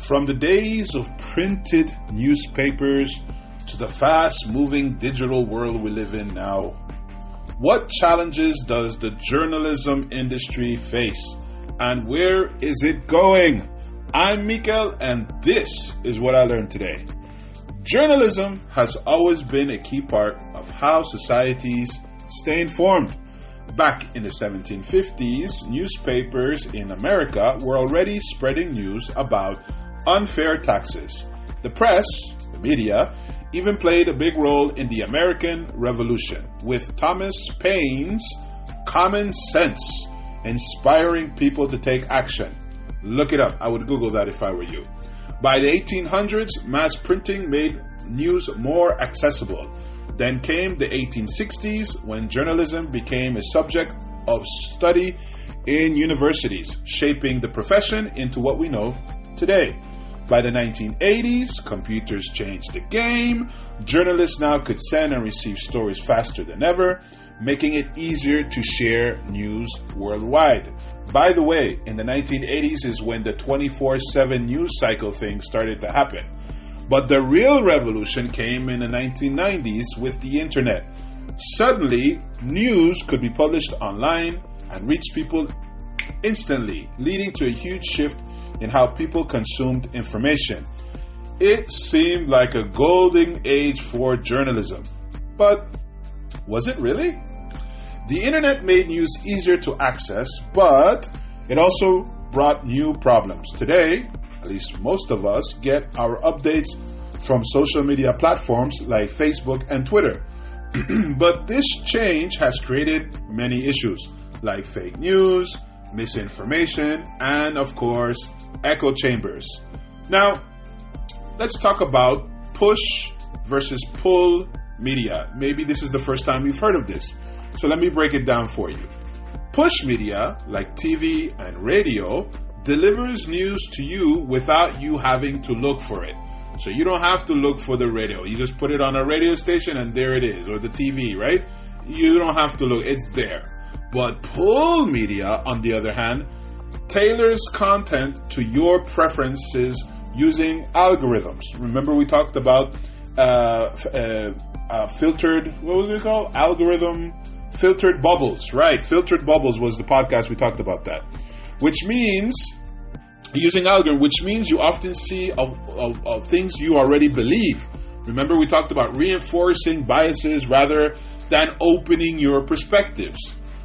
From the days of printed newspapers to the fast-moving digital world we live in now, what challenges does the journalism industry face, and where is it going? I'm Mikael, and this is what I learned today. Journalism has always been a key part of how societies stay informed. Back in the 1750s, newspapers in America were already spreading news about unfair taxes. The press, the media, even played a big role in the American Revolution, with Thomas Paine's Common Sense inspiring people to take action. Look it up. I would Google that if I were you. By the 1800s, mass printing made news more accessible. Then came the 1860s, when journalism became a subject of study in universities, shaping the profession into what we know today. By the 1980s, computers changed the game. Journalists now could send and receive stories faster than ever, making it easier to share news worldwide. By the way, in the 1980s is when the 24/7 news cycle thing started to happen. But the real revolution came in the 1990s with the internet. Suddenly, news could be published online and reach people instantly, leading to a huge shift in how people consumed information. It seemed like a golden age for journalism. But was it really? The internet made news easier to access, but it also brought new problems. Today, at least most of us get our updates from social media platforms like Facebook and Twitter. But this change has created many issues like fake news, misinformation, and of course, echo chambers. Now, let's talk about push versus pull media. Maybe this is the first time you've heard of this. So let me break it down for you. Push media, like TV and radio, delivers news to you without you having to look for it. So you don't have to look for the radio. You just put it on a radio station and there it is, or the TV, right? You don't have to look, it's there. But pull media, on the other hand, tailors content to your preferences using algorithms. Remember we talked about filtered, what was it called? Filtered bubbles, right? Filtered bubbles was the podcast we talked about that. Which means, using algorithm, which means you often see of things you already believe. Remember we talked about reinforcing biases rather than opening your perspectives.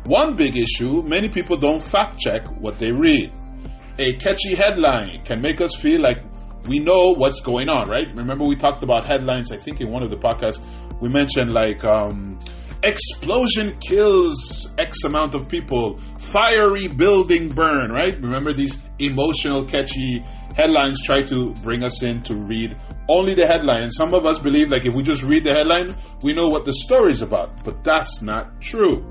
One big issue, many people don't fact check what they read. A catchy headline can make us feel like we know what's going on, right? Remember we talked about headlines, I think in one of the podcasts, we mentioned like, explosion kills X amount of people, fiery building burn, right? Remember these emotional, catchy headlines try to bring us in to read only the headline. And some of us believe like if we just read the headline, we know what the story is about, but that's not true.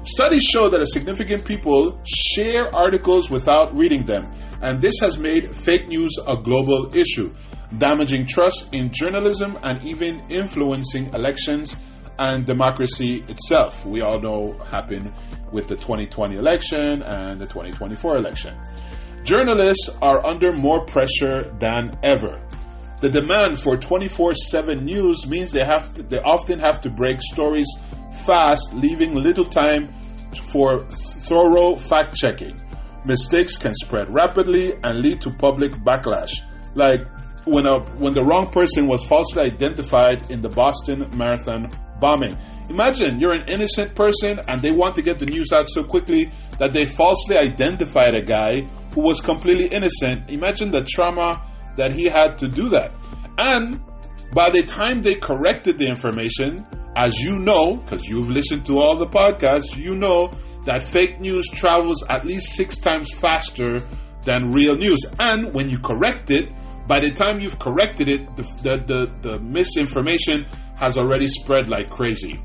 Studies show that a significant people share articles without reading them, and this has made fake news a global issue, damaging trust in journalism and even influencing elections and democracy itself. We all know happened with the 2020 election and the 2024 election. Journalists are under more pressure than ever. The demand for 24/7 news means they often have to break stories fast, leaving little time for thorough fact-checking. Mistakes can spread rapidly and lead to public backlash, like when the wrong person was falsely identified in the Boston Marathon bombing. Imagine you're an innocent person and they want to get the news out so quickly that they falsely identified a guy who was completely innocent. Imagine the trauma that he had to do that. And by the time they corrected the information, as you know, because you've listened to all the podcasts, you know that fake news travels at least 6 times faster than real news. And when you correct it, by the time you've corrected it, the misinformation has already spread like crazy.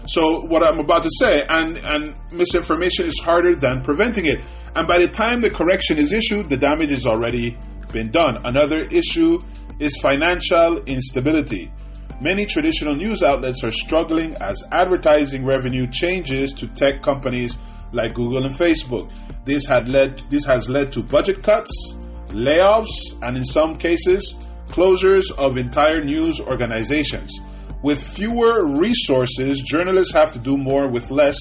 So what I'm about to say, and misinformation is harder than preventing it. And by the time the correction is issued, the damage has already been done. Another issue is financial instability. Many traditional news outlets are struggling as advertising revenue changes to tech companies like Google and Facebook. This has led to budget cuts, layoffs, and in some cases, closures of entire news organizations. With fewer resources, journalists have to do more with less,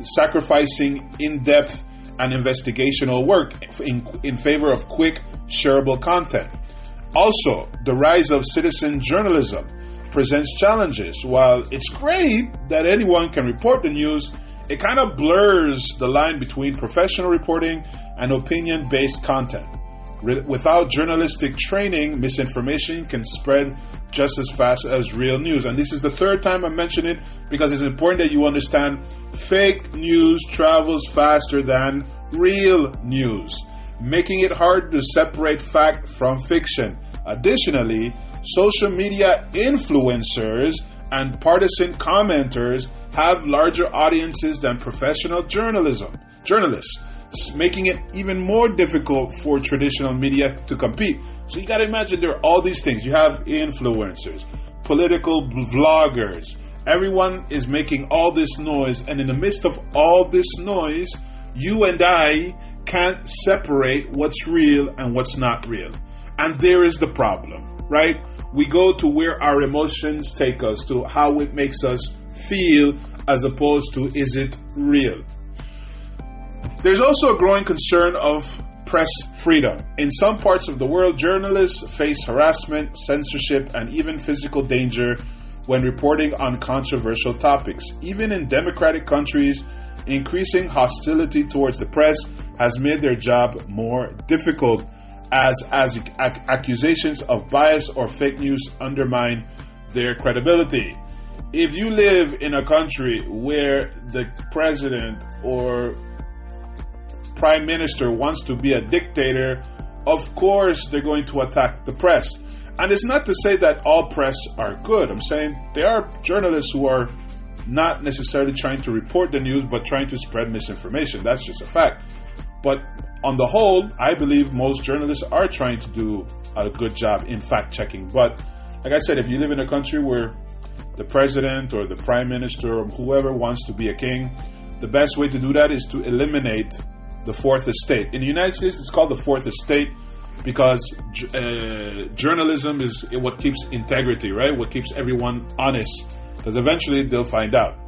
sacrificing in-depth and investigational work in favor of quick, shareable content. Also, the rise of citizen journalism presents challenges. While it's great that anyone can report the news, it kind of blurs the line between professional reporting and opinion-based content. Without journalistic training, misinformation can spread just as fast as real news. And this is the third time I mention it because it's important that you understand fake news travels faster than real news, making it hard to separate fact from fiction. Additionally, social media influencers and partisan commenters have larger audiences than professional journalists, making it even more difficult for traditional media to compete. So you got to imagine there are all these things. You have influencers, political vloggers. Everyone is making all this noise, and in the midst of all this noise, you and I can't separate what's real and what's not real. And there is the problem, right? We go to where our emotions take us, to how it makes us feel, as opposed to is it real? There's also a growing concern of press freedom. In some parts of the world, journalists face harassment, censorship, and even physical danger when reporting on controversial topics. Even in democratic countries, increasing hostility towards the press has made their job more difficult as accusations of bias or fake news undermine their credibility. If you live in a country where the president or prime minister wants to be a dictator, of course they're going to attack the press. And it's not to say that all press are good. I'm saying there are journalists who are not necessarily trying to report the news, but trying to spread misinformation. That's just a fact. But on the whole, I believe most journalists are trying to do a good job in fact-checking. But like I said, if you live in a country where the president or the prime minister or whoever wants to be a king, the best way to do that is to eliminate the fourth estate. In the United States, it's called the fourth estate because journalism is what keeps integrity, right? What keeps everyone honest, because eventually they'll find out.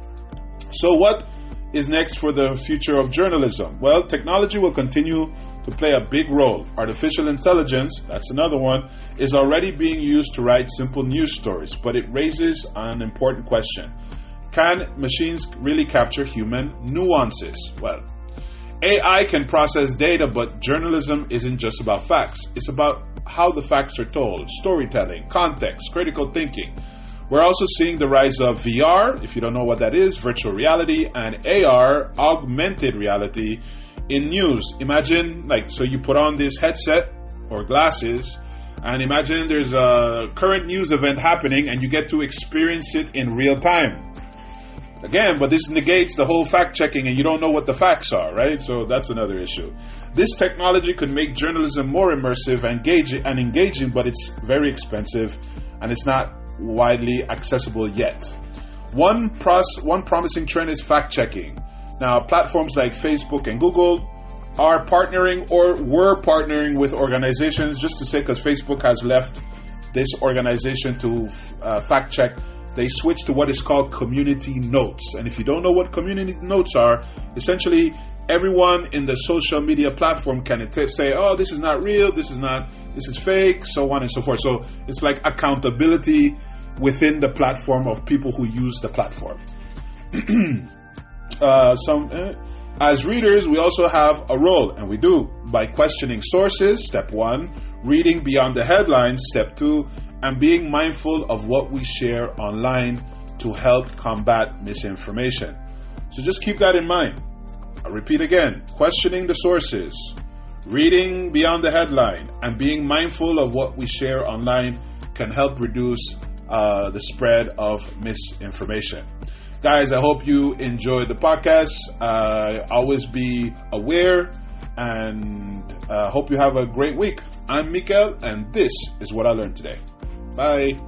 So what is next for the future of journalism? Well, technology will continue to play a big role. Artificial intelligence, that's another one, is already being used to write simple news stories, but it raises an important question. Can machines really capture human nuances? Well, AI can process data, but journalism isn't just about facts. It's about how the facts are told, storytelling, context, critical thinking. We're also seeing the rise of VR, if you don't know what that is, virtual reality, and AR, augmented reality, in news. Imagine, so you put on this headset or glasses, and imagine there's a current news event happening, and you get to experience it in real time. Again, but this negates the whole fact-checking, and you don't know what the facts are, right? So that's another issue. This technology could make journalism more immersive and engaging, but it's very expensive, and it's not widely accessible yet. One promising trend is fact-checking. Now, platforms like Facebook and Google are partnering or were partnering with organizations, just to say, because Facebook has left this organization to fact-check. They switched to what is called community notes. And if you don't know what community notes are, essentially everyone in the social media platform can say, oh, this is not real, this is fake, so on and so forth. So it's like accountability within the platform of people who use the platform. As readers, we also have a role, and we do, by questioning sources, step 1, reading beyond the headlines, step 2, and being mindful of what we share online to help combat misinformation. So just keep that in mind. I'll repeat again, questioning the sources, reading beyond the headline, and being mindful of what we share online can help reduce the spread of misinformation. Guys, I hope you enjoyed the podcast. Always be aware, and hope you have a great week. I'm Mikael, and this is what I learned today. Bye.